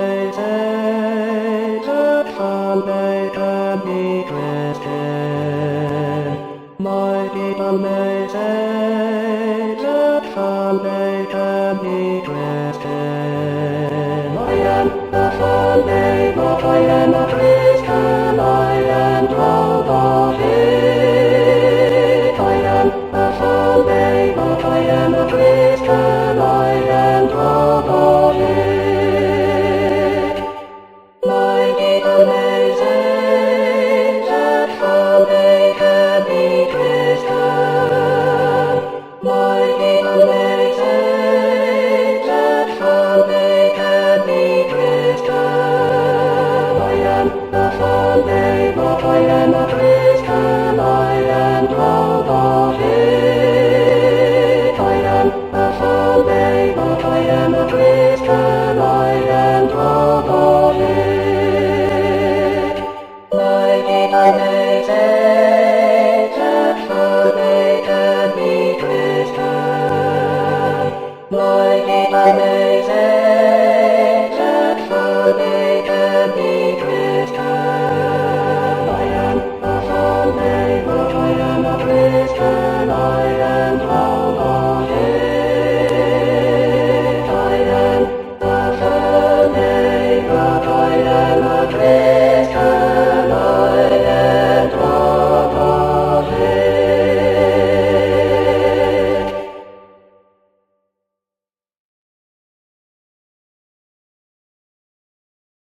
amazing that Sunday can be Christian. Mighty amazing that Sunday can be Christian. I am a Sunday, but I am a Christian. I am proud of it. I am a Sunday, but I am a Christian. I am proud of it. Mighty amazing that Sunday can be Christian. Mighty amazing that Sunday can be Christian. I am a Sunday, but I am a Christian. I am proud of it. I am a Sunday, but I am a Christian. I am proud of it. Mighty amazing that Sunday can be Christian. Mighty amazing that Sunday can be Christian.